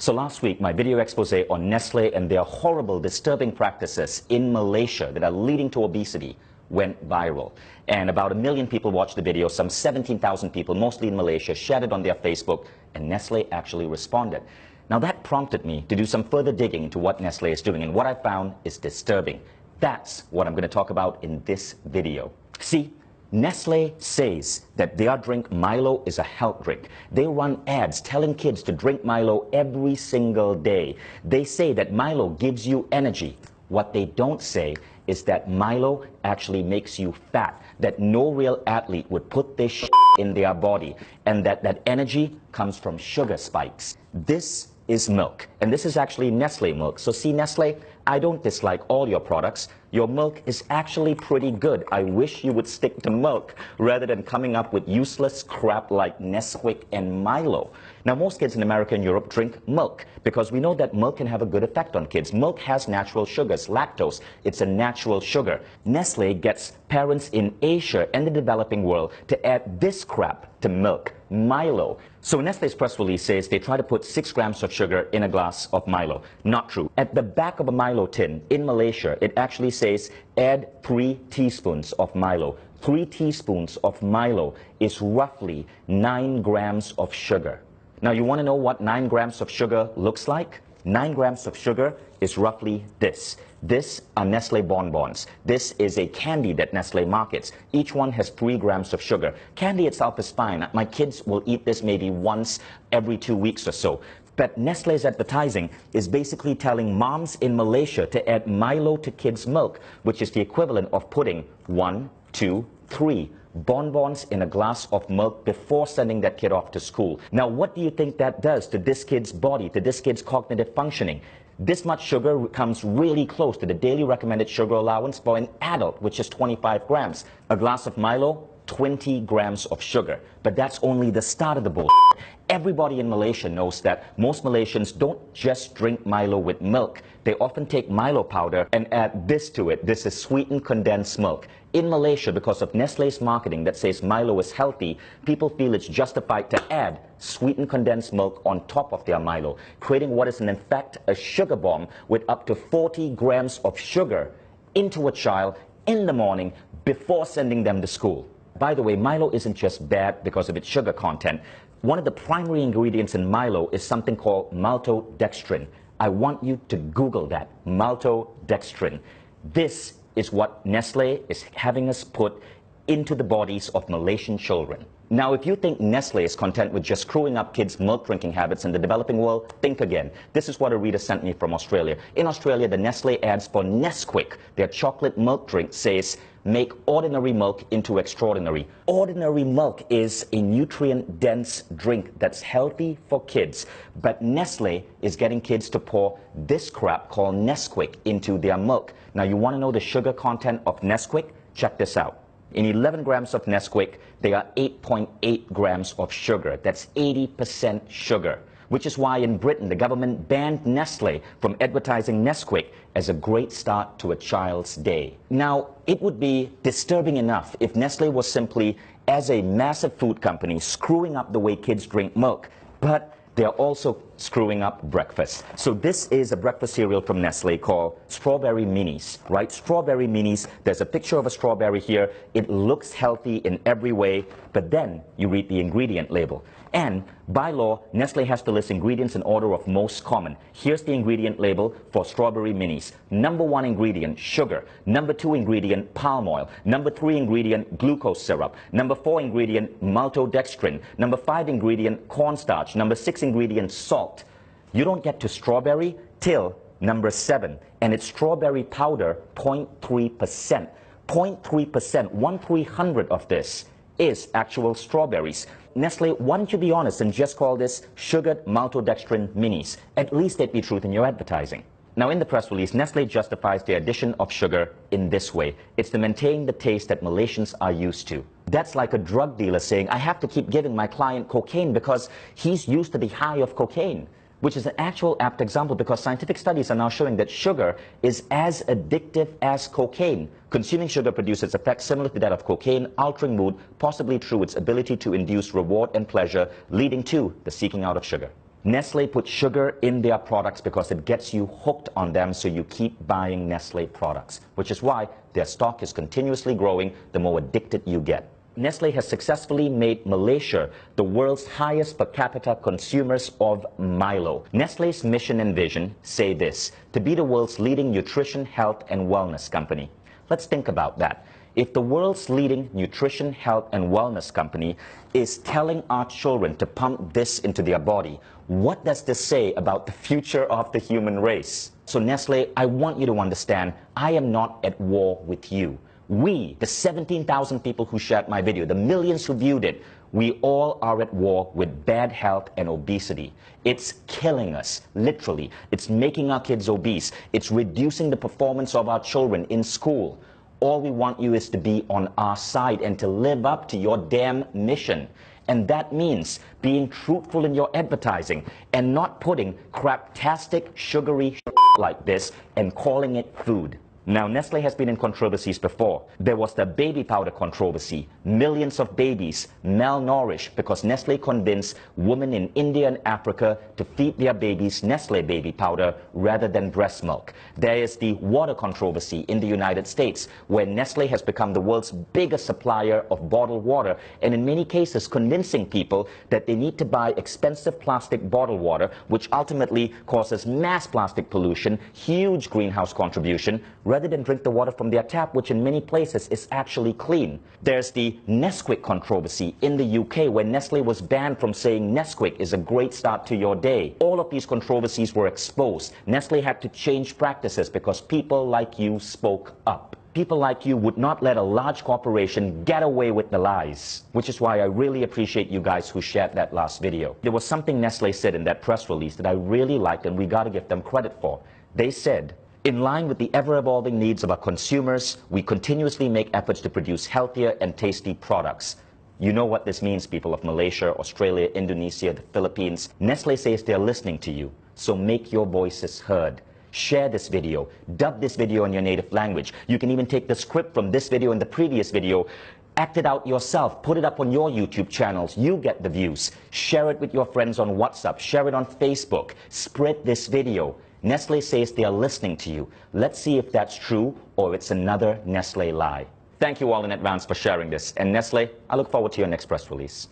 So last week, my video expose on Nestle and their horrible, disturbing practices in Malaysia that are leading to obesity went viral. And about 1 million people watched the video. Some 17,000 people, mostly in Malaysia, shared it on their Facebook, and Nestle actually responded. Now that prompted me to do some further digging into what Nestle is doing, and what I found is disturbing. That's what I'm going to talk about in this video. See, Nestle says that their drink Milo is a health drink. They run ads telling kids to drink Milo every single day. They say that Milo gives you energy. What they don't say is that Milo actually makes you fat, that no real athlete would put this shit in their body, and that energy comes from sugar spikes. This is milk, and this is actually Nestle milk. So see, Nestle, I don't dislike all your products. Your milk is actually pretty good. I wish you would stick to milk rather than coming up with useless crap like Nesquik and Milo. Now, most kids in America and Europe drink milk because we know that milk can have a good effect on kids. Milk has natural sugars, lactose. It's a natural sugar. Nestle gets parents in Asia and the developing world to add this crap to milk, Milo. So Nestle's press release says they try to put 6 grams of sugar in a glass of Milo. Not true. At the back of a Milo tin in Malaysia, it actually says add 3 teaspoons of Milo. 3 teaspoons of Milo is roughly 9 grams of sugar. Now, you want to know what 9 grams of sugar looks like? 9 grams of sugar is roughly this. This are Nestle bonbons. This is a candy that Nestle markets. Each one has 3 grams of sugar. Candy itself is fine. My kids will eat this maybe once every 2 weeks or so. But Nestle's advertising is basically telling moms in Malaysia to add Milo to kids' milk, which is the equivalent of putting 1, 2, 3 bonbons in a glass of milk before sending that kid off to school. Now, what do you think that does to this kid's body, to this kid's cognitive functioning? This much sugar comes really close to the daily recommended sugar allowance for an adult, which is 25 grams. A glass of Milo, 20 grams of sugar. But that's only the start of the bullshit. Everybody in Malaysia knows that most Malaysians don't just drink Milo with milk. They often take Milo powder and add this to it. This is sweetened condensed milk. In Malaysia, because of Nestle's marketing that says Milo is healthy, people feel it's justified to add sweetened condensed milk on top of their Milo, creating what is in fact a sugar bomb with up to 40 grams of sugar into a child in the morning before sending them to school. By the way, Milo isn't just bad because of its sugar content. One of the primary ingredients in Milo is something called maltodextrin. I want you to Google that, maltodextrin. This is what Nestle is having us put into the bodies of Malaysian children. Now, if you think Nestle is content with just screwing up kids' milk drinking habits in the developing world, think again. This is what a reader sent me from Australia. In Australia, the Nestle ads for Nesquik, their chocolate milk drink, says, make ordinary milk into extraordinary. Ordinary milk is a nutrient-dense drink that's healthy for kids. But Nestle is getting kids to pour this crap called Nesquik into their milk. Now, you want to know the sugar content of Nesquik? Check this out. In 11 grams of Nesquik, there are 8.8 grams of sugar. That's 80% sugar, which is why in Britain, the government banned Nestle from advertising Nesquik as a great start to a child's day. Now, it would be disturbing enough if Nestle was simply, as a massive food company, screwing up the way kids drink milk, but they're also screwing up breakfast. So this is a breakfast cereal from Nestle called Strawberry Minis, right? Strawberry Minis. There's a picture of a strawberry here. It looks healthy in every way, but then you read the ingredient label. And by law, Nestle has to list ingredients in order of most common. Here's the ingredient label for Strawberry Minis. Number 1 ingredient, sugar. Number 2 ingredient, palm oil. Number 3 ingredient, glucose syrup. Number 4 ingredient, maltodextrin. Number 5 ingredient, cornstarch. Number 6 ingredient, salt. You don't get to strawberry till number 7, and it's strawberry powder, 0.3%. 0.3%, 1/300 of this is actual strawberries. Nestle, why don't you be honest and just call this sugared maltodextrin minis? At least there'd be truth in your advertising. Now, in the press release, Nestle justifies the addition of sugar in this way. It's to maintain the taste that Malaysians are used to. That's like a drug dealer saying, I have to keep giving my client cocaine because he's used to the high of cocaine. Which is an actual apt example because scientific studies are now showing that sugar is as addictive as cocaine. Consuming sugar produces effects similar to that of cocaine, altering mood, possibly through its ability to induce reward and pleasure, leading to the seeking out of sugar. Nestle puts sugar in their products because it gets you hooked on them, so you keep buying Nestle products, which is why their stock is continuously growing the more addicted you get. Nestle has successfully made Malaysia the world's highest per capita consumers of Milo. Nestle's mission and vision say this: to be the world's leading nutrition, health, and wellness company. Let's think about that. If the world's leading nutrition, health, and wellness company is telling our children to pump this into their body, what does this say about the future of the human race? So Nestle, I want you to understand, I am not at war with you. We, the 17,000 people who shared my video, the millions who viewed it, we all are at war with bad health and obesity. It's killing us, literally. It's making our kids obese. It's reducing the performance of our children in school. All we want you is to be on our side and to live up to your damn mission. And that means being truthful in your advertising and not putting craptastic, sugary like this and calling it food. Now, Nestle has been in controversies before. There was the baby powder controversy. Millions of babies malnourished because Nestle convinced women in India and Africa to feed their babies Nestle baby powder rather than breast milk. There is the water controversy in the United States, where Nestle has become the world's biggest supplier of bottled water, and in many cases convincing people that they need to buy expensive plastic bottled water, which ultimately causes mass plastic pollution, huge greenhouse contribution, rather than drink the water from their tap, which in many places is actually clean. There's the Nesquik controversy in the UK, where Nestle was banned from saying Nesquik is a great start to your day. All of these controversies were exposed. Nestle had to change practices because people like you spoke up. People like you would not let a large corporation get away with the lies, which is why I really appreciate you guys who shared that last video. There was something Nestle said in that press release that I really liked, and we got to give them credit for. They said, in line with the ever-evolving needs of our consumers, we continuously make efforts to produce healthier and tasty products. You know what this means, people of Malaysia, Australia, Indonesia, the Philippines. Nestle says they're listening to you, so make your voices heard. Share this video, dub this video in your native language. You can even take the script from this video and the previous video, act it out yourself, put it up on your YouTube channels. You get the views. Share it with your friends on WhatsApp, share it on Facebook, spread this video. Nestle says they are listening to you. Let's see if that's true or it's another Nestle lie. Thank you all in advance for sharing this. And Nestle, I look forward to your next press release.